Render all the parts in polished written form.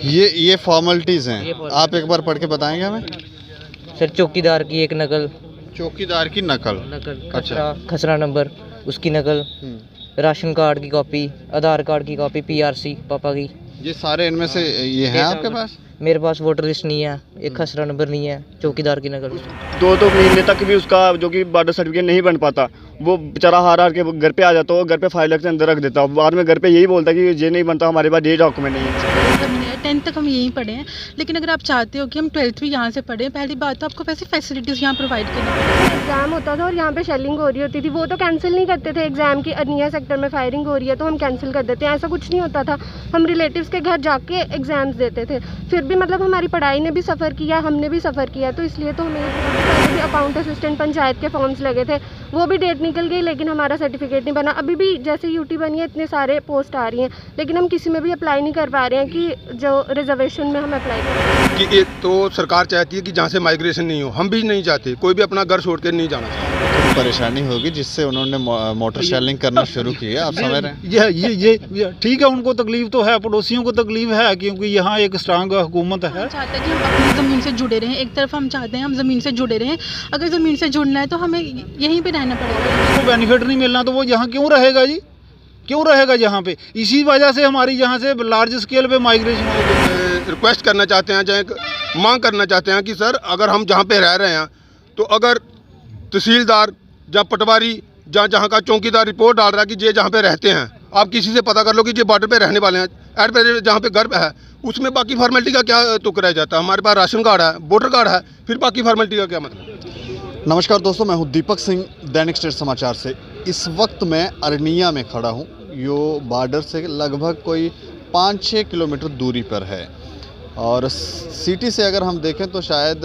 ये फॉर्मेलिटीज़ हैं, ये आप एक बार पढ़ के बताएंगे हमें? सर चौकीदार की एक नकल, चौकीदार की नकल, खसरा खसरा नंबर उसकी नकल, राशन कार्ड की कॉपी, आधार कार्ड की कॉपी, पीआरसी पापा की। ये सारे इनमें से ये हैं आपके पास? मेरे पास वोटर लिस्ट नहीं है, एक खसरा नंबर नहीं है, चौकीदार की नकल। 2 महीने तक भी उसका जो कि बॉर्डर सर्टिफिकेट नहीं बन पाता, वो बेचारा हार के घर पे आ जाता है, घर पे फाइल के अंदर रख देता है, बाद में घर पे यही बोलता है कि ये नहीं बनता, हमारे पास ये डॉक्यूमेंट नहीं है। 10th तक हम यहीं पढ़े हैं, लेकिन अगर आप चाहते हो कि हम 12th भी यहाँ से पढ़ें, पहली बात तो आपको वैसे फैसिलिटीज़ यहाँ प्रोवाइड करनी। एग्जाम होता था और यहाँ पे शेलिंग हो रही होती थी, वो तो कैंसिल नहीं करते थे। एग्जाम की अरनिया सेक्टर में फायरिंग हो रही है तो हम कैंसिल कर देते हैं, ऐसा कुछ नहीं होता था। हम रिलेटिव्स के घर जाके एग्जाम्स देते थे, फिर भी मतलब हमारी पढ़ाई ने भी सफ़र किया, हमने भी सफ़र किया, तो इसलिए तो हमें पहले भी अकाउंट असिस्टेंट पंचायत के फॉर्म्स लगे थे, वो भी डेट निकल गई, लेकिन हमारा सर्टिफिकेट नहीं बना। अभी भी जैसे यूटी बनी है इतने सारे पोस्ट आ रही हैं, लेकिन हम किसी में भी अप्लाई नहीं कर पा रहे हैं कि जो रिजर्वेशन में हम अप्लाई करें। कि ये तो सरकार चाहती है कि जहाँ से माइग्रेशन नहीं हो, हम भी नहीं चाहते, कोई भी अपना घर छोड़ के नहीं जाना चाहता। परेशानी होगी जिससे उन्होंने मोटर शेलिंग करना शुरू की है, आप समझ रहे हैं? ये ठीक है, उनको तकलीफ तो है, पड़ोसियों को तकलीफ है, क्योंकि यहाँ एक स्ट्रांग हुकूमत है। हम चाहते हैं कि हम अपनी ज़मीन से जुड़े रहें, एक तरफ हम चाहते हैं हम ज़मीन से जुड़े रहें, अगर ज़मीन से जुड़ना है तो हमें यहीं पे रहना पड़ेगा। उसको बेनिफिट नहीं मिलना तो वो यहाँ क्यों रहेगा जी, क्यों रहेगा यहाँ पे? इसी वजह से हमारी यहाँ से लार्ज स्केल पे माइग्रेशन हो गई। रिक्वेस्ट करना चाहते हैं, चाहे मांग करना चाहते हैं कि सर अगर हम जहाँ पे रह रहे हैं तो अगर तहसीलदार या पटवारी या जहाँ का चौकीदार रिपोर्ट डाल रहा है कि ये जहाँ पे रहते हैं, आप किसी से पता कर लो कि ये बॉर्डर पे रहने वाले हैं, एट प्रेजेंट जहाँ पे घर है उसमें बाकी फॉर्मेलिटी का क्या तुक रह जाता है? हमारे पास राशन कार्ड है, वोटर कार्ड है, फिर बाकी फॉर्मेलिटी का क्या मतलब? नमस्कार दोस्तों, मैं हूं दीपक सिंह, दैनिक स्टेट समाचार से। इस वक्त मैं अरनिया में खड़ा हूं, यो बॉर्डर से लगभग कोई 5-6 किलोमीटर दूरी पर है, और सिटी से अगर हम देखें तो शायद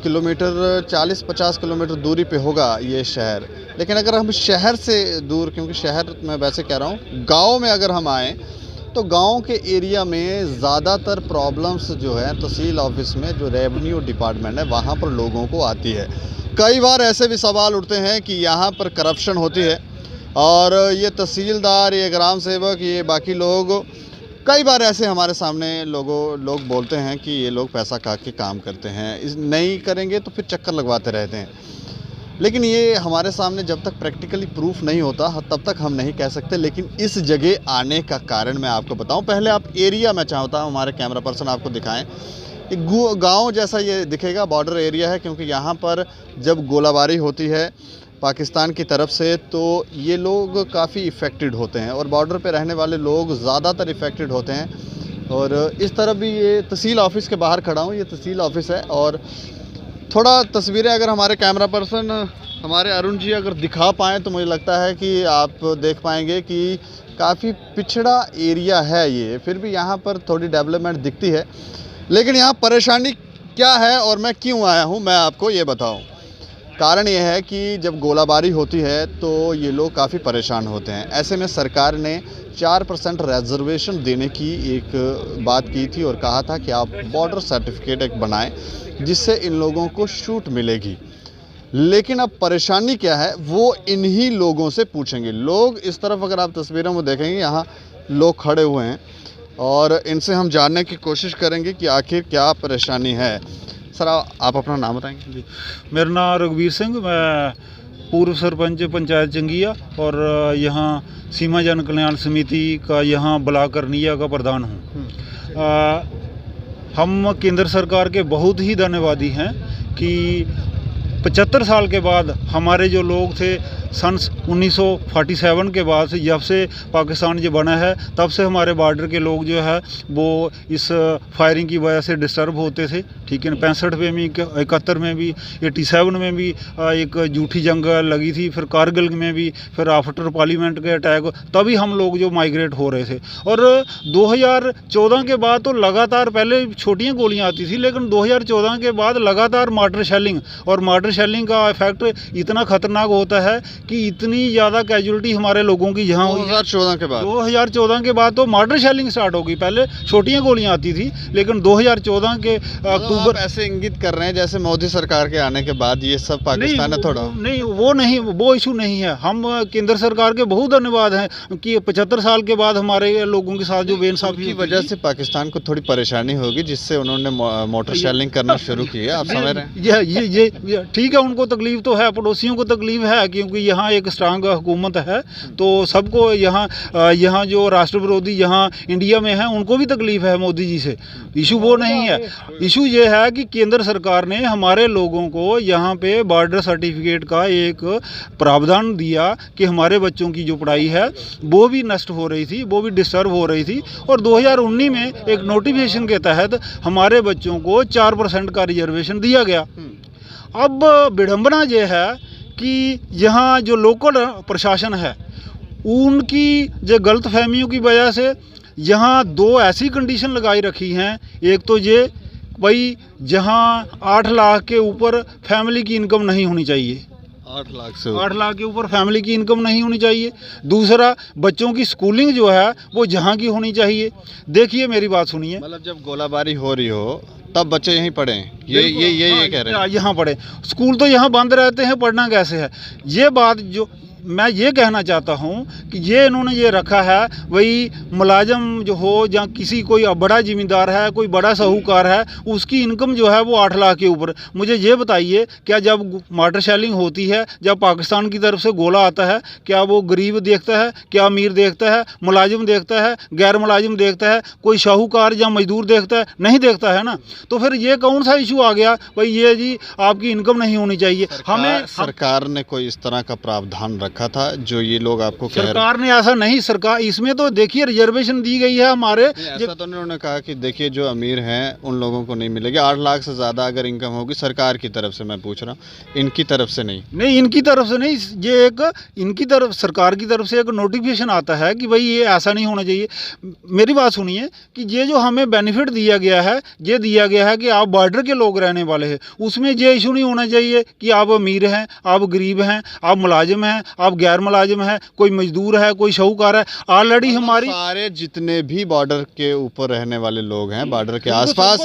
किलोमीटर 40-50 किलोमीटर दूरी पे होगा ये शहर। लेकिन अगर हम शहर से दूर, क्योंकि शहर मैं वैसे कह रहा हूँ, गांव में अगर हम आएँ तो गांव के एरिया में ज़्यादातर प्रॉब्लम्स जो है तहसील ऑफिस में, जो रेवेन्यू डिपार्टमेंट है, वहाँ पर लोगों को आती है। कई बार ऐसे भी सवाल उठते हैं कि यहाँ पर करप्शन होती है, और ये तहसीलदार, ये ग्राम सेवक, ये बाकी लोग, कई बार ऐसे हमारे सामने लोग बोलते हैं कि ये लोग पैसा खा के काम करते हैं, इस नहीं करेंगे तो फिर चक्कर लगवाते रहते हैं। लेकिन ये हमारे सामने जब तक प्रैक्टिकली प्रूफ नहीं होता तब तक हम नहीं कह सकते। लेकिन इस जगह आने का कारण मैं आपको बताऊं। पहले आप एरिया में चाहता हूं हमारे कैमरा पर्सन आपको दिखाएं। एक गांव जैसा ये दिखेगा, बॉर्डर एरिया है, क्योंकि यहाँ पर जब गोलाबारी होती है पाकिस्तान की तरफ से तो ये लोग काफ़ी इफ़ेक्टेड होते हैं, और बॉर्डर पे रहने वाले लोग ज़्यादातर इफ़ेक्टेड होते हैं। और इस तरफ भी ये तहसील ऑफिस के बाहर खड़ा हूँ, ये तहसील ऑफिस है, और थोड़ा तस्वीरें अगर हमारे कैमरा पर्सन हमारे अरुण जी अगर दिखा पाएँ तो मुझे लगता है कि आप देख पाएंगे कि काफ़ी पिछड़ा एरिया है ये, फिर भी यहाँ पर थोड़ी डेवलपमेंट दिखती है। लेकिन यहाँ परेशानी क्या है और मैं क्यों आया हूँ, मैं आपको ये बताऊँ। कारण ये है कि जब गोलाबारी होती है तो ये लोग काफ़ी परेशान होते हैं। ऐसे में सरकार ने 4% रिजर्वेशन देने की एक बात की थी, और कहा था कि आप बॉर्डर सर्टिफिकेट एक बनाएं जिससे इन लोगों को छूट मिलेगी। लेकिन अब परेशानी क्या है वो इन्हीं लोगों से पूछेंगे। लोग इस तरफ अगर आप तस्वीरों में देखेंगे, यहाँ लोग खड़े हुए हैं, और इनसे हम जानने की कोशिश करेंगे कि आखिर क्या परेशानी है। सर आप अपना नाम बताएंगे? जी, मेरा नाम रघुवीर सिंह, मैं पूर्व सरपंच पंचायत जंगिया और यहाँ सीमा जन कल्याण समिति का यहाँ ब्लॉक अरनिया का प्रधान हूँ। हम केंद्र सरकार के बहुत ही धन्यवादी हैं कि 75 साल के बाद हमारे जो लोग थे, सन 1947 के बाद से, जब से पाकिस्तान जो बना है तब से हमारे बॉर्डर के लोग जो है वो इस फायरिंग की वजह से डिस्टर्ब होते थे। ठीक है, 65 में भी, 71 में भी, 87 में भी एक झूठी जंग लगी थी, फिर कारगिल में भी, फिर आफ्टर पार्लियामेंट के अटैक, तभी हम लोग जो माइग्रेट हो रहे थे। और 2014 के बाद तो लगातार, पहले छोटियाँ गोलियाँ आती थी, लेकिन 2014 के बाद लगातार मार्टर शेलिंग, और मार्टर शेलिंग का इफेक्ट इतना खतरनाक होता है कि इतनी ज़्यादा कैजुअलिटी हमारे लोगों की यहाँ हुई है। 2014 के बाद 2014 के बाद तो मॉडर्न शेलिंग स्टार्ट हो गई। पहले छोटियाँ गोलियाँ आती थी, लेकिन 2014 के अक्टूबर। आप ऐसे इंगित कर रहे हैं जैसे मोदी सरकार के आने के बाद ये सब पाकिस्तान है थोड़ा। नहीं, वो इशू नहीं है। हम केंद्र सरकार के बहुत धन्यवाद हैं कि 75 साल के बाद हमारे लोगों के साथ जो बेइंसाफी की वजह से पाकिस्तान को थोड़ी परेशानी होगी, जिससे उन्होंने मोटर शेलिंग करना शुरू की है। आप समझ रहे हैं? ये ठीक है, उनको तकलीफ तो है, पड़ोसियों को तकलीफ है, क्योंकि यहाँ एक स्ट्रांग हुकूमत है, तो सबको यहाँ जो राष्ट्र विरोधी यहाँ इंडिया में है उनको भी तकलीफ है मोदी जी से। इशू वो नहीं है। इशू ये है कि केंद्र सरकार ने हमारे लोगों को यहाँ पे बॉर्डर सर्टिफिकेट का एक प्रावधान दिया कि हमारे बच्चों की जो पढ़ाई है वो भी नष्ट हो रही थी, वो भी डिस्टर्ब हो रही थी, और 2019 में एक नोटिफिकेशन के तहत हमारे बच्चों को 4% का रिजर्वेशन दिया गया। अब विडंबना ये है कि यहाँ जो लोकल प्रशासन है उनकी जो गलत फहमियों की वजह से यहाँ दो ऐसी कंडीशन लगाई रखी हैं। एक तो ये भाई जहाँ 8 लाख के ऊपर फैमिली की इनकम नहीं होनी चाहिए, 8 लाख के ऊपर फैमिली की इनकम नहीं होनी चाहिए। दूसरा, बच्चों की स्कूलिंग जो है वो जहाँ की होनी चाहिए। देखिए मेरी बात सुनिए, मतलब जब गोलाबारी हो रही हो तब बच्चे यहीं पढ़ें, ये कह रहे हैं। यहाँ पढ़े, स्कूल तो यहाँ बंद रहते हैं, पढ़ना कैसे है? ये बात जो मैं ये कहना चाहता हूँ कि ये इन्होंने ये रखा है वही मुलाजम जो हो, या किसी कोई बड़ा ज़िम्मेदार है, कोई बड़ा साहूकार है, उसकी इनकम जो है वो 8 लाख के ऊपर। मुझे ये बताइए, क्या जब मोटर शेलिंग होती है, जब पाकिस्तान की तरफ से गोला आता है, क्या वो गरीब देखता है, क्या अमीर देखता है, मुलाजिम देखता है, गैर मुलाजिम देखता है, कोई साहूकार या मजदूर देखता है? नहीं देखता है ना। तो फिर ये कौन सा इशू आ गया भाई, ये जी आपकी इनकम नहीं होनी चाहिए? सरकार ने कोई इस तरह का प्रावधान रखा था जो ये लोग आपको कह रहे हैं? सरकार ने ऐसा नहीं, सरकार इसमें तो देखिए रिजर्वेशन दी गई है हमारे। ऐसा तो उन्होंने कहा कि देखिए जो अमीर हैं उन लोगों को नहीं मिलेगी, 8 लाख से ज़्यादा अगर इनकम होगी, सरकार की तरफ से मैं पूछ रहा हूँ, इनकी तरफ से नहीं, इनकी तरफ से नहीं, ये एक इनकी तरफ, सरकार की तरफ से एक नोटिफिकेशन आता है कि भाई ये ऐसा नहीं होना चाहिए। मेरी बात सुनिए कि ये जो हमें बेनिफिट दिया गया है, ये दिया गया है कि आप बॉर्डर के लोग रहने वाले हैं, उसमें ये इशू नहीं होना चाहिए कि आप अमीर हैं, आप गरीब हैं, आप मुलाजिम हैं, आप गैर मुलाजिम है, कोई मजदूर है, कोई शाहूकार है। ऑलरेडी हमारी सारे जितने भी बॉर्डर के ऊपर रहने वाले लोग हैं, बॉर्डर के आसपास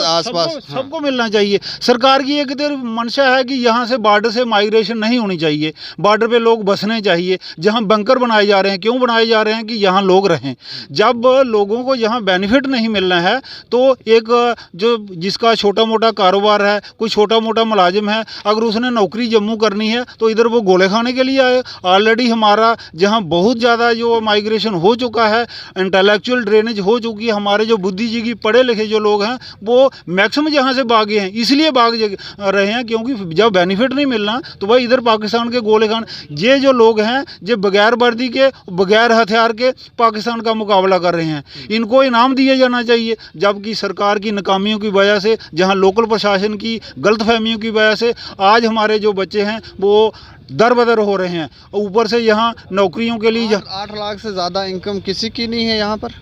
सबको मिलना चाहिए। सरकार की एक मंशा है कि यहाँ से बॉर्डर से माइग्रेशन नहीं होनी चाहिए, बॉर्डर पे लोग बसने चाहिए। जहाँ बंकर बनाए जा रहे हैं, क्यों बनाए जा रहे हैं? कि यहाँ लोग रहें। जब लोगों को यहाँ बेनिफिट नहीं मिलना है तो एक जो जिसका छोटा मोटा कारोबार है, कोई छोटा मोटा मुलाजिम है, अगर उसने नौकरी जम्मू करनी है तो इधर वो गोले खाने के लिए आए। ऑलरेडी हमारा जहाँ बहुत ज़्यादा जो माइग्रेशन हो चुका है, इंटेलेक्चुअल ड्रेनेज हो चुकी है, हमारे जो बुद्धिजीवी पढ़े लिखे जो लोग हैं वो मैक्सिमम यहाँ से भागे हैं। इसलिए भाग रहे हैं क्योंकि जब बेनिफिट नहीं मिलना तो भाई इधर पाकिस्तान के गोले खान, ये जो लोग हैं जो बगैर वर्दी के, बगैर हथियार के पाकिस्तान का मुकाबला कर रहे हैं, इनको इनाम दिया जाना चाहिए। जबकि सरकार की नाकामियों की वजह से, जहाँ लोकल प्रशासन की गलतफहमियों की वजह से आज हमारे जो बच्चे हैं वो दर बदर हो रहे हैं। ऊपर से यहाँ नौकरियों के लिए 8 लाख से ज़्यादा इनकम किसी की नहीं है यहाँ पर।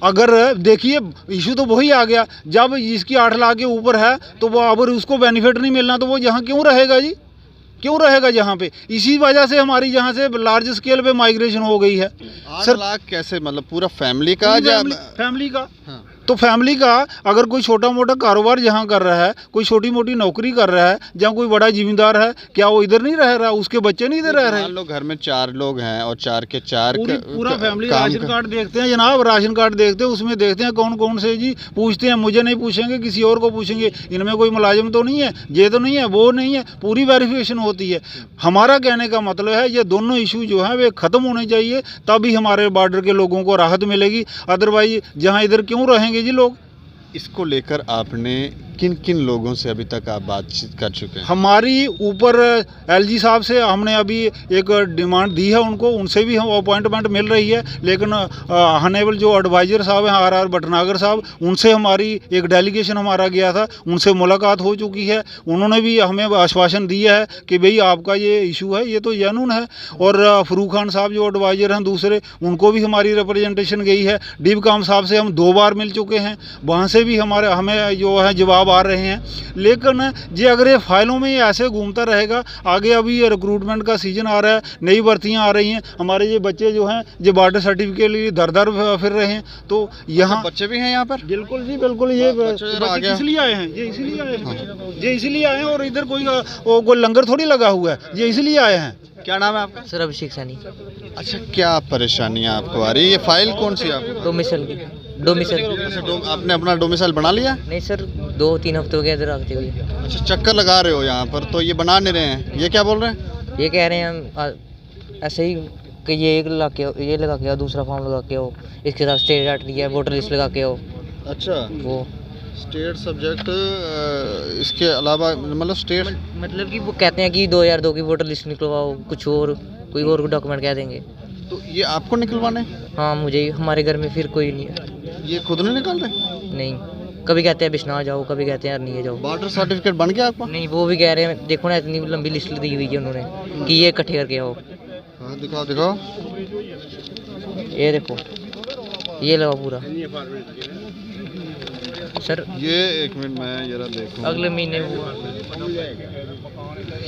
अगर देखिए इशू तो वही आ गया, जब इसकी 8 लाख के ऊपर है तो वो अगर उसको बेनिफिट नहीं मिलना तो वो यहाँ क्यों रहेगा जी? क्यों रहेगा यहाँ पे? इसी वजह से हमारी यहाँ से लार्ज स्केल पे माइग्रेशन हो गई है। 8 लाख कैसे, मतलब पूरा फैमिली का? फैमिली का। हाँ। तो फैमिली का अगर कोई छोटा मोटा कारोबार जहाँ कर रहा है, कोई छोटी मोटी नौकरी कर रहा है, जहाँ कोई बड़ा जिम्मेदार है, क्या वो इधर नहीं रह रहा? उसके बच्चे नहीं इधर रह रहे? लोग घर में 4 लोग हैं और 4 के 4 पूरा फैमिली राशन कार्ड देखते हैं जनाब, राशन कार्ड देखते हैं, उसमें देखते हैं कौन कौन से जी, पूछते हैं। मुझे नहीं पूछेंगे, किसी और को पूछेंगे, इनमें कोई मुलाजिम तो नहीं है, ये तो नहीं है, वो नहीं है, पूरी वेरिफिकेशन होती है। हमारा कहने का मतलब है ये दोनों इशू जो हैं वे ख़त्म होने चाहिए, तभी हमारे बॉर्डर के लोगों को राहत मिलेगी। अदरवाइज जहाँ इधर क्यों रहेंगे जी लोग? इसको लेकर आपने किन किन लोगों से अभी तक आप बातचीत कर चुके हैं? हमारी ऊपर एलजी साहब से हमने अभी एक डिमांड दी है उनको, उनसे भी हम अपॉइंटमेंट मिल रही है। लेकिन हनेबल जो एडवाइज़र साहब हैं आर भटनागर साहब, उनसे हमारी एक डेलीगेशन हमारा गया था, उनसे मुलाकात हो चुकी है। उन्होंने भी हमें आश्वासन दिया है कि भाई आपका ये इशू है ये तो जनून है। और फरूक खान साहब जो एडवाइज़र हैं दूसरे, उनको भी हमारी रिप्रेजेंटेशन गई है। डीब काम साहब से हम 2 बार मिल चुके हैं, वहाँ से भी हमें जो है जवाब आ रहे हैं, लेकिन ये अगर ये फाइलों में ये ऐसे घूमता रहेगा, आगे अभी ये रिक्रूटमेंट का सीजन आ रहा है, नई भर्तियां आ रही हैं, हमारे ये बच्चे जो हैं ये बॉर्डर सर्टिफिकेट के लिए दर दर फिर रहे हैं। तो यहाँ बच्चे भी हैं यहाँ पर? बिल्कुल जी बिल्कुल, ये बच्चे इसलिए आए हैं, ये इसलिए आए हैं और इधर कोई लंगर थोड़ी लगा हुआ है, ये इसलिए आए हैं। क्या नाम है आपका? सर अभिषेक सैनी। अच्छा, क्या परेशानियाँ आपको आ रही है? ये फाइल कौन सी है आपको? डोमिसल आपने अपना डोमिसाइल बना लिया? नहीं सर, 2-3 हफ्ते हो गए इधर आते हुए। अच्छा, चक्कर लगा रहे हो यहाँ पर, तो ये बना नहीं रहे हैं। ये क्या बोल रहे हैं? ये कह रहे हैं हम ऐसे ही कि ये लगा के आओ, दूसरा फॉर्म लगा के आओ, इसके साथ स्टेट अटैच है, वोटर लिस्ट लगा के आओ। अच्छा, वो स्टेट सब्जेक्ट इसके अलावा मतलब स्टेट मतलब कि वो कहते हैं कि 2002 की वोटर लिस्ट निकलवाओ, कुछ और कोई और डॉक्यूमेंट कह देंगे। तो ये आपको निकलवाने? हाँ मुझे ही, हमारे घर में फिर कोई नहीं है। ये खुद नहीं निकाल रहे? नहीं, कभी कहते हैं बिश्नाह जाओ, कभी कहते हैं अरनिया जाओ। बॉर्डर सर्टिफिकेट बन गया आपको? नहीं, वो भी कह रहे हैं, देखो ना इतनी लंबी लिस्ट दी हुई है उन्होंने कि ये इकट्ठे करके आओ। हाँ दिखाओ दिखाओ, ये देखो, ये लगा पूरा सर। ये एक मिनट मैं जरा देखूं। अगले महीने वो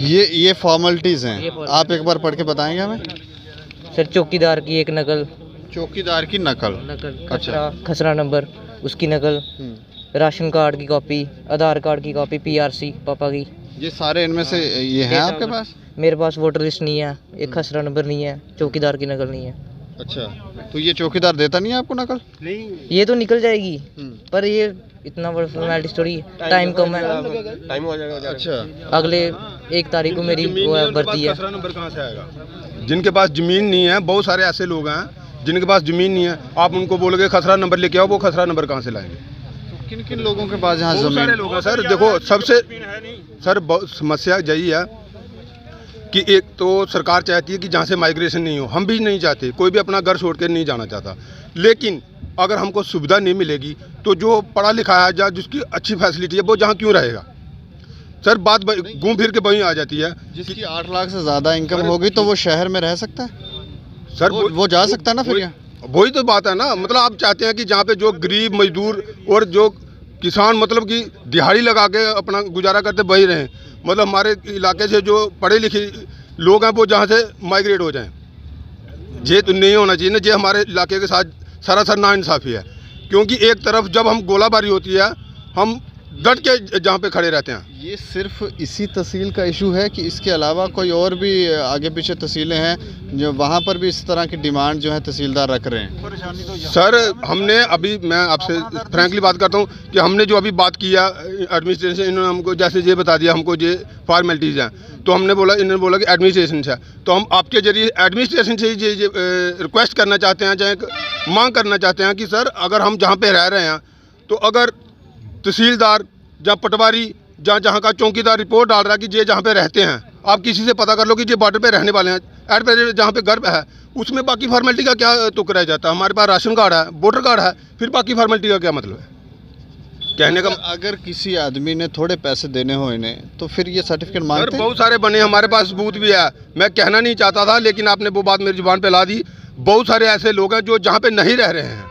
ये फॉर्मेलिटीज़ हैं, ये आप एक बार पढ़ के बताएंगे हमें? सर, चौकीदार की एक नकल, चौकीदार की नकल, खसरा नंबर उसकी नकल, राशन कार्ड की कॉपी, आधार कार्ड की कॉपी, PRC पापा की। ये सारे इनमें से ये हैं आपके पास? मेरे पास वोटर लिस्ट नहीं है, एक खसरा नंबर नहीं है, चौकीदार की नकल नहीं है। अच्छा, तो ये चौकीदार देता नहीं है आपको नकल? नहीं, ये तो निकल जाएगी, पर ये इतना बड़ा फॉर्मेलिटी थोड़ी, टाइम कम है, टाइम हो जाएगा। अच्छा, अगले 1 तारीख को मेरी वो है भर्ती है। खसरा नंबर कहाँ से आएगा? जिनके पास ज़मीन नहीं है, बहुत सारे ऐसे लोग हैं जिनके पास ज़मीन नहीं है, आप उनको बोलोगे खसरा नंबर लेके आओ, वो खसरा नंबर कहाँ से लाएंगे? किन किन लोगों के पास यहाँ बहुत सारे ज़मीन? लोग हैं सर। देखो, सबसे सर बहुत समस्या यही है कि एक तो सरकार चाहती है कि जहाँ से माइग्रेशन नहीं हो, हम भी नहीं चाहते, कोई भी अपना घर छोड़ कर नहीं जाना चाहता, लेकिन अगर हमको सुविधा नहीं मिलेगी तो जो पढ़ा लिखा है या जिसकी अच्छी फैसिलिटी है वो जहाँ क्यों रहेगा? सर बात घूम फिर के वहीं आ जाती है। जिसकी 8 लाख से ज़्यादा इनकम होगी तो वो शहर में रह सकता है सर, वो जा सकता है ना फिर यहाँ? वही तो बात है ना। मतलब आप चाहते हैं कि जहाँ पे जो गरीब मजदूर और जो किसान मतलब कि दिहाड़ी लगा के अपना गुजारा करते वही रहें, मतलब हमारे इलाके से जो पढ़े लिखे लोग हैं वो जहाँ से माइग्रेट हो जाएं। ये तो नहीं होना चाहिए ना, ये हमारे इलाके के साथ सरासर नाइंसाफ़ी है, क्योंकि एक तरफ जब हम गोलाबारी होती है हम डट के जहाँ पे खड़े रहते हैं। ये सिर्फ इसी तहसील का इशू है कि इसके अलावा कोई और भी आगे पीछे तहसीलें हैं जो वहाँ पर भी इस तरह की डिमांड जो है तहसीलदार रख रहे हैं? सर हमने अभी, मैं आपसे फ्रैंकली बात करता हूँ कि हमने जो अभी बात किया एडमिनिस्ट्रेशन, इन्होंने हमको जैसे ये बता दिया हमको ये फॉर्मेलिटीज़ हैं, तो हमने बोला, इन्होंने बोला कि एडमिनिस्ट्रेशन से, तो हम आपके जरिए एडमिनिस्ट्रेशन से ये रिक्वेस्ट करना चाहते हैं, चाहे मांग करना चाहते हैं कि सर अगर हम जहाँ पे रह रहे हैं तो अगर तहसीलदार या पटवारी या जहाँ का चौकीदार रिपोर्ट डाल रहा है कि ये जहाँ पे रहते हैं, आप किसी से पता कर लो कि ये बॉर्डर पे रहने वाले हैं, एट प्रेजेंट जहाँ पे घर है उसमें बाकी फॉर्मेलिटी का क्या तुक रह जाता है? हमारे पास राशन कार्ड है, वोटर कार्ड है, फिर बाकी फॉर्मेलिटी का क्या मतलब है? कहने का अगर किसी आदमी ने थोड़े पैसे देने हो इन्हें तो फिर ये सर्टिफिकेट मांगते हैं? बहुत सारे बने, हमारे पास सबूत भी है, मैं कहना नहीं चाहता था लेकिन आपने वो बात मेरी जुबान पे ला दी। बहुत सारे ऐसे लोग हैं जो जहाँ पे नहीं रह रहे हैं,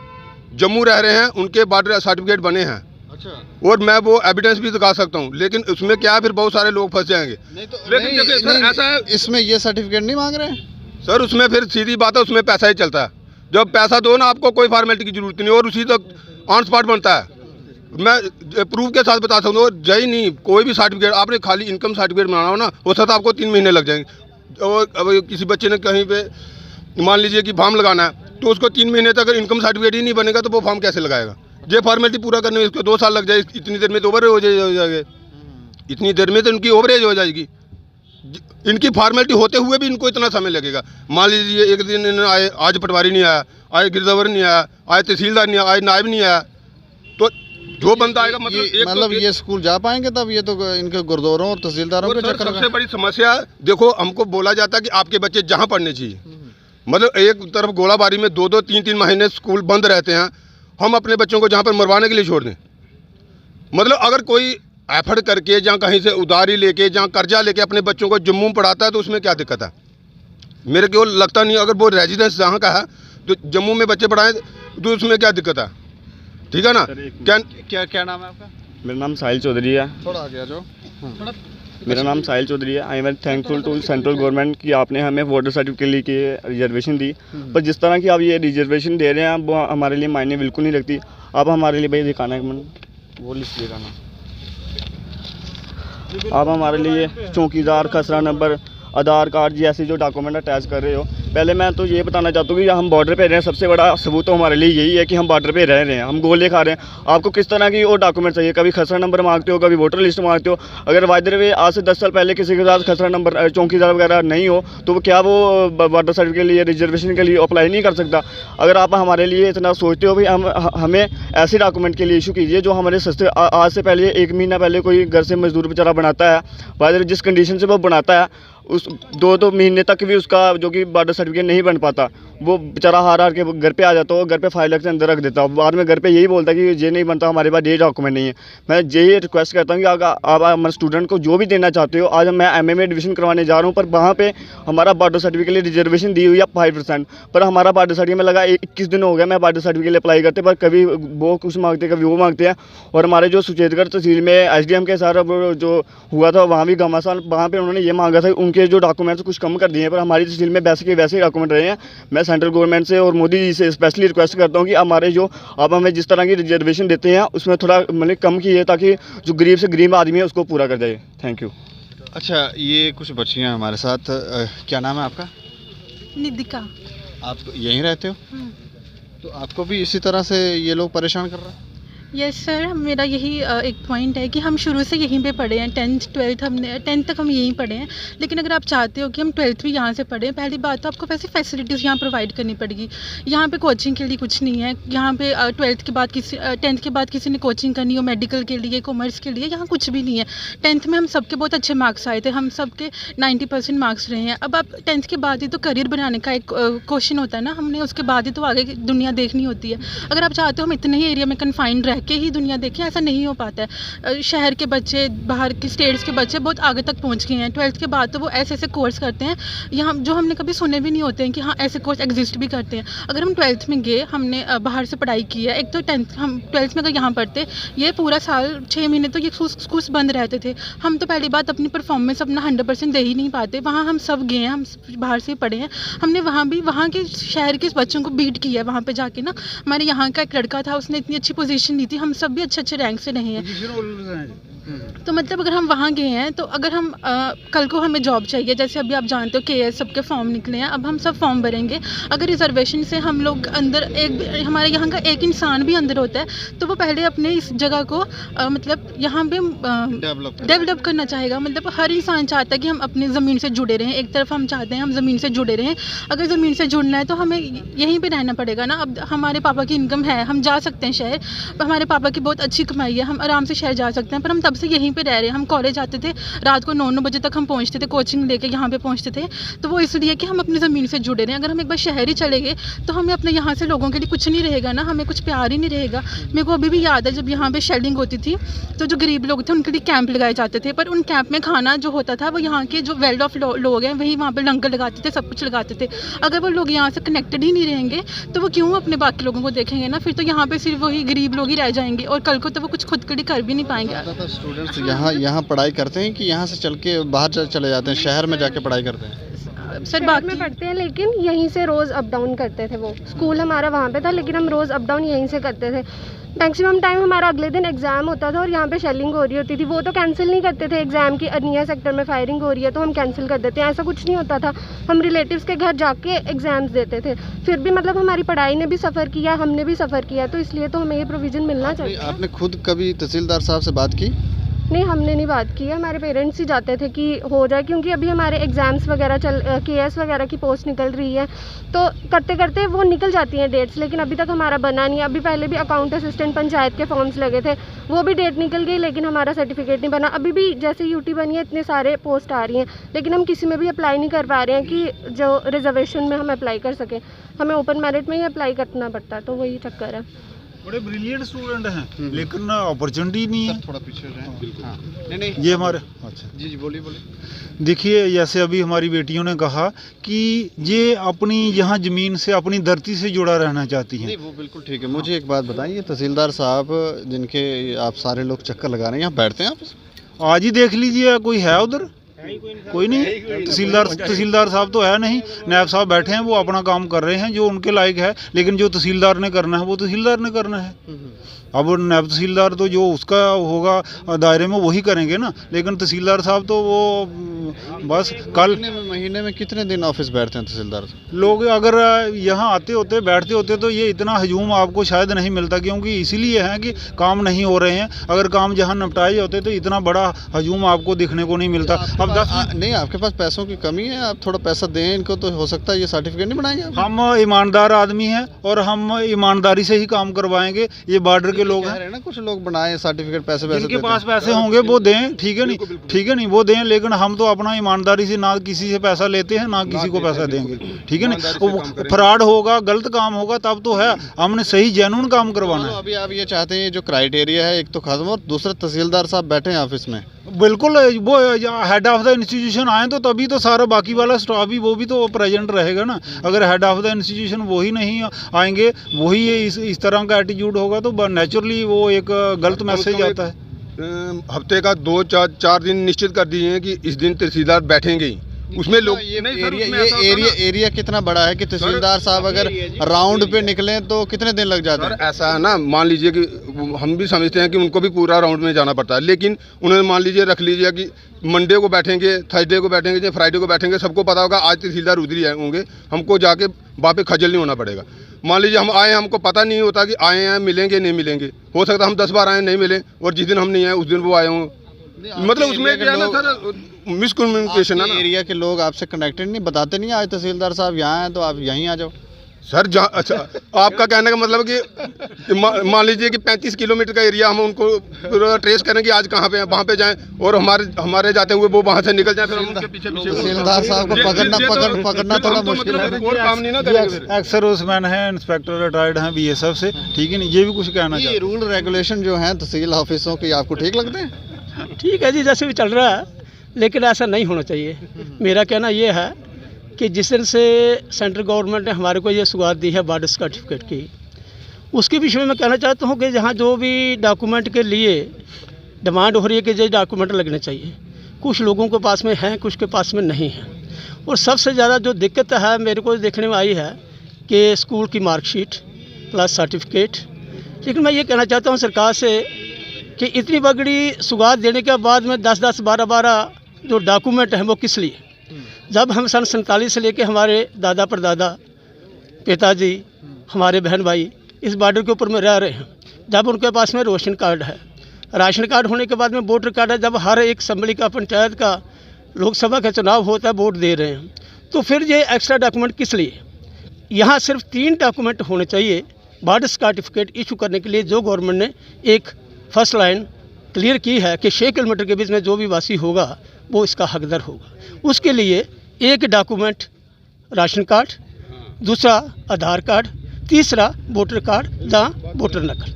जम्मू रह रहे हैं, उनके बॉर्डर सर्टिफिकेट बने हैं। अच्छा। और मैं वो एविडेंस भी दिखा सकता हूँ, लेकिन उसमें क्या है फिर बहुत सारे लोग फंस जाएंगे। लेकिन देखिए सर, ऐसा है इसमें ये सर्टिफिकेट नहीं मांग रहे हैं सर, उसमें फिर सीधी बात है, उसमें पैसा ही चलता है। जब पैसा दो ना, आपको कोई फॉर्मेलिटी की जरूरत नहीं और उसी तक ऑन स्पॉट बनता है। मैं प्रूफ के साथ बता सकता हूँ, जय नहीं कोई भी सर्टिफिकेट आपने खाली इनकम सर्टिफिकेट बनाना हो ना, वो सब आपको 3 महीने लग जाएंगे। और अब किसी बच्चे ने कहीं पे मान लीजिए कि फॉर्म लगाना है तो उसको 3 महीने तक अगर इनकम सर्टिफिकेट ही नहीं बनेगा तो वो फॉर्म कैसे लगाएगा? ये फॉर्मेलिटी पूरा करने में इसको 2 साल लग जाए, इतनी देर में तो ओवरेज हो जाएगा, इतनी देर में तो इनकी ओवरेज हो जाएगी। इनकी फॉर्मेलिटी होते हुए भी इनको इतना समय लगेगा। मान लीजिए एक दिन इन्हें आए, आज पटवारी नहीं आया, आज गिरदावर नहीं आया, आज तहसीलदार नहीं आया, आज नायब नहीं आया, तो जो बंदा आएगा मतलब ये स्कूल जा पाएंगे तब? ये तो इनके गुरुद्वारों और तहसीलदारों के चक्कर में सबसे बड़ी समस्या। देखो हमको बोला जाता है कि आपके बच्चे जहाँ पढ़ने चाहिए, मतलब एक तरफ गोलाबारी में 2-2, 3-3 महीने स्कूल बंद रहते हैं, हम अपने बच्चों को जहाँ पर मरवाने के लिए छोड़ दें। मतलब अगर कोई एफर्ट करके जहाँ कहीं से उधारी लेके, जहाँ कर्जा लेके अपने बच्चों को जम्मू में पढ़ाता है तो उसमें क्या दिक्कत है? मेरे को लगता नहीं। अगर वो रेजिडेंस जहाँ का है तो जम्मू में बच्चे पढ़ाएं तो उसमें क्या दिक्कत है? ठीक है ना। क्या क्या नाम है आपका? मेरा नाम साहिल चौधरी है। थोड़ा आगे आ जाओ। मेरा नाम साहिल चौधरी है। I am very thankful to central government कि आपने हमें वोटर सर्टिफिकेट के लिए रिजर्वेशन दी, पर जिस तरह की आप ये रिजर्वेशन दे रहे हैं वो हमारे लिए मायने बिल्कुल नहीं रखती। आप हमारे लिए भाई दिखाना है वो लिस्ट दिखाना, आप हमारे लिए चौकीदार, खसरा नंबर, आधार कार्ड जैसे जो डॉक्यूमेंट अटैच कर रहे हो। पहले मैं तो ये बताना चाहता हूँ कि हम बॉर्डर पे रह रहे हैं, सबसे बड़ा सबूत तो हमारे लिए यही है कि हम बॉर्डर पे रह रहे हैं, हम गोले खा रहे हैं। आपको किस तरह की और डॉक्यूमेंट चाहिए? कभी खसरा नंबर मांगते हो, कभी वोटर लिस्ट मांगते हो। अगर वाइदर वे आज से 10 साल पहले किसी के साथ खसरा नंबर, चौकीदार वगैरह नहीं हो तो वो क्या वो वोटर सर्टिफिकेट के लिए, रिजर्वेशन के लिए अप्लाई नहीं कर सकता? अगर आप हमारे लिए इतना सोचते हो भाई हमें ऐसे डॉक्यूमेंट के लिए इशू कीजिए जो हमारे सस्ते। आज से पहले 1 महीना पहले कोई घर से मजदूर बेचारा बनाता है, वाइदर जिस कंडीशन से वो बनाता है उस 2-2 महीने तक भी उसका जो कि बॉर्डर सर्टिफिकेट नहीं बन पाता, वो बेचारा हार के घर पे आ जाता हो, घर पे फाइल रख के अंदर रख देता हो। बाद में घर पे यही बोलता है कि ये नहीं बनता, हमारे पास ये डॉक्यूमेंट नहीं है। मैं यही रिक्वेस्ट करता हूँ कि अगर आप हमारे स्टूडेंट को जो भी देना चाहते हो, आज मैं एमए में एडमिशन करवाने जा रहा हूँ, पर वहाँ पे हमारा बॉर्डर सर्टिफिकेट के लिए रिजर्वेशन दी हुई है 5%, पर हमारा बॉर्डर सर्टिफिकेट में लगा 21 दिन हो गया मैं बॉर्डर सर्टिफिकेट के लिए अप्लाई करते, पर कभी वो कुछ मांगते कभी वो मांगते हैं। और हमारे जो सुचेतगढ़ तहसील में SDM के सारा जो हुआ था वहाँ भी घमासान, वहाँ पर उन्होंने ये मांगा था उनके जो डॉक्यूमेंट्स कुछ कम कर दिए हैं, पर हमारी तहसील में वैसे के वैसे डॉक्यूमेंट रहे हैं। मैं सेंट्रल गवर्नमेंट से और मोदी जी से स्पेशली रिक्वेस्ट करता हूँ कि हमारे जो आप हमें जिस तरह की रिजर्वेशन देते हैं उसमें थोड़ा मतलब कम कीजिए, ताकि जो गरीब से गरीब आदमी है उसको पूरा कर जाए। Thank you. अच्छा, ये कुछ बच्चियाँ हमारे साथ, क्या नाम है आपका? निधिका। आप यहीं रहते हो? तो आपको भी इसी तरह से ये लोग परेशान कर रहे हैं? यस सर, मेरा यही एक पॉइंट है कि हम शुरू से यहीं पे पढ़े हैं, 10th 12th हमने 10th तक हम यहीं पढ़े हैं। लेकिन अगर आप चाहते हो कि हम 12th भी यहाँ से पढ़ें, पहली बात तो आपको वैसे फैसिलिटीज़ यहाँ प्रोवाइड करनी पड़ेगी। यहाँ पे कोचिंग के लिए कुछ नहीं है। यहाँ पे 12th के बाद 10th के बाद किसी ने कोचिंग करनी हो मेडिकल के लिए, कॉमर्स के लिए, यहाँ कुछ भी नहीं है। 10th में हम सबके बहुत अच्छे मार्क्स आए थे, हम सबके 90% मार्क्स रहे हैं। अब आप 10th के बाद ही तो करियर बनाने का एक क्वेश्चन होता है ना, हमने उसके बाद ही तो आगे दुनिया देखनी होती है। अगर आप चाहते हो हम इतने ही एरिया में कन्फाइंड रह के ही दुनिया देखें, ऐसा नहीं हो पाता है। शहर के बच्चे, बाहर के स्टेट्स के बच्चे बहुत आगे तक पहुंच गए हैं। 12th के बाद तो वो ऐसे ऐसे कोर्स करते हैं यहाँ जो हमने कभी सुने भी नहीं होते हैं कि हाँ ऐसे कोर्स एग्जिस्ट भी करते हैं। अगर हम 12th में गए, हमने बाहर से पढ़ाई की है, एक तो 10th हम 12th में अगर यहाँ पढ़ते, ये पूरा साल 6 महीने तो ये स्कूल बंद रहते थे। हम तो पहली बात अपनी परफॉर्मेंस अपना 100% दे ही नहीं पाते। वहाँ हम सब गए हैं, हम बाहर से पढ़े हैं, हमने वहाँ भी वहाँ के शहर के बच्चों को बीट किया है। वहाँ पे जाके ना हमारे यहाँ का एक लड़का था, उसने इतनी अच्छी पोजीशन ली थी, हम सब भी अच्छे अच्छे रैंक से रहे हैं। तो मतलब अगर हम वहाँ गए हैं तो अगर हम कल को हमें जॉब चाहिए, जैसे अभी आप जानते हो KS सबके फॉर्म निकले हैं, अब हम सब फॉर्म भरेंगे। अगर रिजर्वेशन से हम लोग अंदर, एक हमारे यहाँ का एक इंसान भी अंदर होता है तो वो पहले अपने इस जगह को मतलब यहाँ पे डेवलप करना चाहेगा। मतलब हर इंसान चाहता है कि हम अपनी ज़मीन से जुड़े रहें। एक तरफ हम चाहते हैं हम ज़मीन से जुड़े रहें, अगर ज़मीन से जुड़ना है तो हमें यहीं पर रहना पड़ेगा ना। अब हमारे पापा की इनकम है, हम जा सकते हैं शहर, हमारे पापा की बहुत अच्छी कमाई है, हम आराम से शहर जा सकते हैं, पर हम तब से यहीं पे रह रहे हैं। हम कॉलेज आते थे, रात को 9-9 बजे तक हम पहुंचते थे, कोचिंग लेके यहाँ पे पहुंचते थे। तो वो इसलिए कि हम अपनी ज़मीन से जुड़े रहे हैं। अगर हम एक बार शहर ही चले गए तो हमें अपने यहाँ से लोगों के लिए कुछ नहीं रहेगा ना, हमें कुछ प्यार ही नहीं रहेगा। मेरे को अभी भी याद है जब यहाँ पे शेलिंग होती थी तो जो गरीब लोग थे उनके लिए कैंप लगाए जाते थे, पर उन कैंप में खाना जो होता था वो यहाँ के जो वेल ऑफ लोग हैं वही वहाँ पर लंगर लगाते थे, सब कुछ लगाते थे। अगर वो लोग यहाँ से कनेक्टेड ही नहीं रहेंगे तो वो क्यों अपने बाकी लोगों को देखेंगे ना, फिर तो यहाँ पे सिर्फ वही गरीब लोग ही रह जाएंगे और कल को तो वो कुछ खुद के लिए कर भी नहीं पाएंगे। स्टूडेंट्स यहाँ पढ़ाई करते हैं कि यहाँ से चल के बाहर चले जाते हैं, शहर में जाके पढ़ाई करते हैं? सर बाद में पढ़ते हैं, लेकिन यहीं से रोज़ अप डाउन करते थे। वो स्कूल हमारा वहाँ पे था, लेकिन हम रोज़ अप डाउन यहीं से करते थे। मैक्सिमम टाइम हमारा अगले दिन एग्ज़ाम होता था और यहाँ पे शेलिंग हो रही होती थी, वो तो कैंसिल नहीं करते थे एग्ज़ाम की। अरनिया सेक्टर में फायरिंग हो रही है तो हम कैंसिल कर देते हैं, ऐसा कुछ नहीं होता था। हम रिलेटिव्स के घर जाके एग्ज़ाम्स देते थे, फिर भी मतलब हमारी पढ़ाई ने भी सफ़र किया, हमने भी सफ़र किया, तो इसलिए तो हमें ये प्रोविज़न मिलना चाहिए। आपने खुद कभी तहसीलदार साहब से बात की? नहीं, हमने नहीं बात की है, हमारे पेरेंट्स ही जाते थे कि हो जाए, क्योंकि अभी हमारे एग्ज़ाम्स वगैरह KS वगैरह की पोस्ट निकल रही है, तो करते करते वो निकल जाती हैं डेट्स, लेकिन अभी तक हमारा बना नहीं है। अभी पहले भी अकाउंट असिस्टेंट पंचायत के फॉर्म्स लगे थे, वो भी डेट निकल गई, लेकिन हमारा सर्टिफिकेट नहीं बना। अभी भी जैसे UT बनी है इतने सारे पोस्ट आ रही हैं, लेकिन हम किसी में भी अप्लाई नहीं कर पा रहे हैं कि जो रिजर्वेशन में हम अप्लाई कर सकें। हमें ओपन मेरिट में ही अप्लाई करना पड़ता है, तो वही चक्कर है। बड़े ब्रिलियंट स्टूडेंट हैं, लेकिन अपॉर्चुनिटी नहीं है। थोड़ा पीछे हो जाएं। हाँ, नहीं ये हमारे अच्छा जी बोलिए बोलिए। देखिए, जैसे अभी हमारी बेटियों ने कहा कि ये अपनी यहाँ ज़मीन से, अपनी धरती से जुड़ा रहना चाहती हैं। नहीं, वो बिल्कुल ठीक है। मुझे एक बात बताइए, तहसीलदार साहब जिनके आप सारे लोग चक्कर लगा रहे हैं, यहाँ बैठते हैं आप? आज ही देख लीजिए, कोई है उधर? कोई नहीं। तहसीलदार साहब तो है नहीं, नायब साहब बैठे हैं, वो अपना काम कर रहे हैं जो उनके लायक है, लेकिन जो तहसीलदार ने करना है वो तहसीलदार ने करना है। अब नायब तहसीलदार तो जो उसका होगा दायरे में वही करेंगे ना, लेकिन तहसीलदार साहब तो वो बस कल महीने में कितने दिन ऑफिस बैठते हैं तहसीलदार? लोग अगर यहाँ आते होते, बैठते होते तो ये इतना हजूम आपको शायद नहीं मिलता, क्योंकि इसीलिए है कि काम नहीं हो रहे हैं। अगर काम जहाँ निपटाए होते तो इतना बड़ा हजूम आपको देखने को नहीं मिलता। अब 10 नहीं, आपके पास पैसों की कमी है, आप थोड़ा पैसा दें इनको तो हो सकता है ये सर्टिफिकेट नहीं बनाएंगे आप? हम ईमानदार आदमी हैं और हम ईमानदारी से ही काम करवाएंगे। ये बॉर्डर के लोग हैं ना, कुछ लोग बनाए सर्टिफिकेट, पैसे जिनके पास पैसे होंगे वो दें, ठीक है नहीं, ठीक है नहीं, वो दें, लेकिन हम तो अपना ईमानदारी से ना किसी से पैसा लेते हैं ना किसी को पैसा देंगे, ठीक है नहीं। फ्रॉड होगा, गलत काम होगा तब तो है, हमने सही जेन्युइन काम करवाना है। अभी आप ये चाहते हैं जो क्राइटेरिया है एक तो खत्म, और दूसरा तहसीलदार साहब बैठे हैं ऑफिस में? बिल्कुल, वो हेड ऑफ द इंस्टीट्यूशन आए तो तभी तो सारा बाकी वाला स्टाफ भी वो भी तो प्रेजेंट रहेगा ना। अगर हेड ऑफ द इंस्टीट्यूशन वही नहीं आएंगे, वही इस तरह का एटीट्यूड होगा तो नेचुरली वो एक गलत मैसेज आता है। हफ्ते का 2-4 दिन निश्चित कर दिए हैं कि इस दिन तहसीलदार बैठेंगे ही, उसमें लोग एरिया कितना बड़ा है कि तहसीलदार साहब अगर राउंड पे निकलें तो कितने दिन लग जाते हैं? ऐसा है ना, मान लीजिए कि हम भी समझते हैं कि उनको भी पूरा राउंड में जाना पड़ता है, लेकिन उन्होंने मान लीजिए रख लीजिए कि मंडे को बैठेंगे, थर्सडे को बैठेंगे, फ्राइडे को बैठेंगे, सबको पता होगा आज तहसीलदार उधर ही होंगे, हमको जाके वहाँ पे खजल नहीं होना पड़ेगा। मान लीजिए हम आए, हमको पता नहीं होता कि आए हैं, मिलेंगे नहीं मिलेंगे, हो सकता है हम 10 बार आए नहीं मिले, और जिस दिन हम नहीं आए उस दिन वो आए हों, मतलब उसमें क्या है ना सर, मिसकम्युनिकेशन है ना। एरिया के लोग आपसे कनेक्टेड नहीं, बताते नहीं आज तहसीलदार साहब यहाँ हैं तो आप यहीं आ जाओ सर। जहाँ अच्छा, आपका कहने का मतलब कि मान लीजिए कि 35 किलोमीटर का एरिया, हम उनको ट्रेस करें कि आज कहाँ पे हैं, वहाँ पे जाएं, और हमारे जाते हुए वो वहाँ से निकल जाए, फिर हम उनके पीछे तहसीलदार साहब को पकड़ना थोड़ा मुश्किल है। और काम नहीं ना करेंगे। एक्स सर्विसमैन है, इंस्पेक्टर रिटायर्ड हैं BSF से, ठीक है नहीं, ये भी कुछ कहना ये चाहिए। रूल रेगुलेशन जो हैं तहसील ऑफिसों की आपको ठीक लगते हैं? ठीक है जी, जैसे भी चल रहा है, लेकिन ऐसा नहीं होना चाहिए। मेरा कहना ये है कि जिस दिन से सेंट्रल गवर्नमेंट ने हमारे को ये सौगात दी है बॉर्डर सर्टिफिकेट की, उसके विषय में मैं कहना चाहता हूँ कि जहाँ जो भी डॉक्यूमेंट के लिए डिमांड हो रही है कि ये डॉक्यूमेंट लगने चाहिए, कुछ लोगों के पास में हैं, कुछ के पास में नहीं है। और सबसे ज़्यादा जो दिक्कत है मेरे को देखने में आई है कि स्कूल की मार्कशीट प्लस सर्टिफिकेट। लेकिन मैं ये कहना चाहता हूँ सरकार से कि इतनी बड़ी सौगात देने के बाद में 10-10, 12-12 जो डॉक्यूमेंट हैं वो किस लिए? जब हम सन 47 से लेके हमारे दादा परदादा, पिताजी, हमारे बहन भाई इस बॉर्डर के ऊपर में रह रहे हैं, जब उनके पास में राशन कार्ड है, राशन कार्ड होने के बाद में वोटर कार्ड है, जब हर एक असम्बली का, पंचायत का, लोकसभा का चुनाव होता है, वोट दे रहे हैं, तो फिर ये एक्स्ट्रा डॉक्यूमेंट किस लिए? यहाँ सिर्फ 3 डॉक्यूमेंट होने चाहिए बॉर्डर सर्टिफिकेट इशू करने के लिए, जो गवर्नमेंट ने एक फर्स्ट लाइन क्लियर की है कि 6 किलोमीटर के बीच में जो भी वासी होगा वो इसका हकदार होगा। उसके लिए एक डॉक्यूमेंट राशन कार्ड, दूसरा आधार कार्ड, तीसरा वोटर कार्ड या वोटर नकल,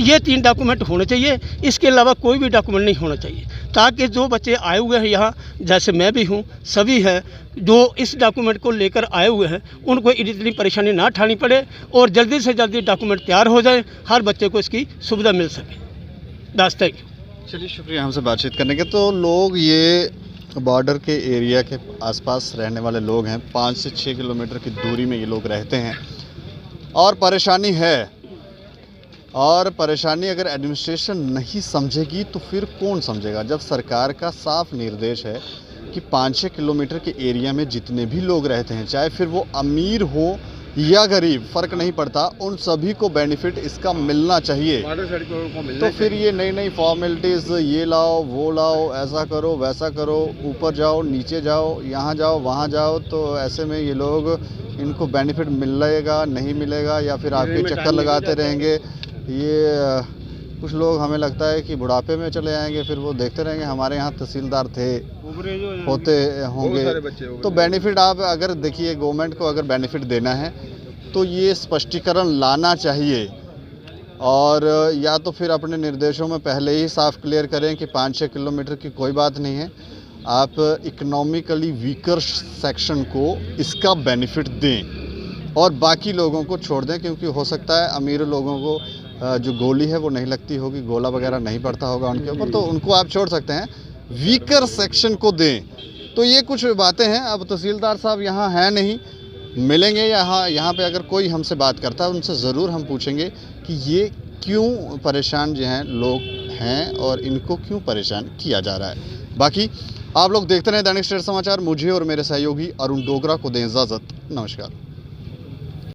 ये 3 डॉक्यूमेंट होने चाहिए। इसके अलावा कोई भी डॉक्यूमेंट नहीं होना चाहिए, ताकि जो बच्चे आए हुए हैं यहाँ, जैसे मैं भी हूँ, सभी हैं जो इस डॉक्यूमेंट को लेकर आए हुए हैं, उनको इतनी परेशानी ना उठानी पड़े और जल्दी से जल्दी डॉक्यूमेंट तैयार हो जाए, हर बच्चे को इसकी सुविधा मिल सके। बस थैंक यू। चलिए, शुक्रिया हमसे बातचीत करने के। तो लोग ये बॉर्डर के एरिया के आसपास रहने वाले लोग हैं, 5 से 6 किलोमीटर की दूरी में ये लोग रहते हैं और परेशानी है। और परेशानी अगर एडमिनिस्ट्रेशन नहीं समझेगी तो फिर कौन समझेगा? जब सरकार का साफ निर्देश है कि 5-6 किलोमीटर के एरिया में जितने भी लोग रहते हैं, चाहे फिर वो अमीर हो या गरीब, फ़र्क नहीं पड़ता, उन सभी को बेनिफिट इसका मिलना चाहिए। तो फिर ये नई फॉर्मेलिटीज़, ये लाओ, वो लाओ, ऐसा करो, वैसा करो, ऊपर जाओ, नीचे जाओ, यहाँ जाओ, वहाँ जाओ, तो ऐसे में ये लोग, इनको बेनिफिट मिलेगा नहीं मिलेगा, या फिर आपके चक्कर लगाते रहेंगे। ये कुछ लोग, हमें लगता है कि बुढ़ापे में चले जाएंगे, फिर वो देखते रहेंगे हमारे यहाँ तहसीलदार थे, होते होंगे। तो बेनिफिट आप अगर देखिए, गवर्नमेंट को अगर बेनिफिट देना है तो ये स्पष्टीकरण लाना चाहिए और या तो फिर अपने निर्देशों में पहले ही साफ क्लियर करें कि 5-6 किलोमीटर की कोई बात नहीं है, आप इकोनॉमिकली वीकर सेक्शन को इसका बेनिफिट दें और बाकी लोगों को छोड़ दें, क्योंकि हो सकता है अमीर लोगों को जो गोली है वो नहीं लगती होगी, गोला वगैरह नहीं पड़ता होगा उनके ऊपर, तो उनको आप छोड़ सकते हैं, वीकर सेक्शन को दें। तो ये कुछ बातें हैं। अब तहसीलदार साहब यहाँ हैं नहीं, मिलेंगे यहाँ पे अगर कोई हमसे बात करता है उनसे ज़रूर हम पूछेंगे कि ये क्यों परेशान जो हैं लोग हैं और इनको क्यों परेशान किया जा रहा है। बाकी आप लोग देखते रहें दैनिक स्टेट समाचार। मुझे और मेरे सहयोगी अरुण डोगरा को दें इजाज़त। नमस्कार।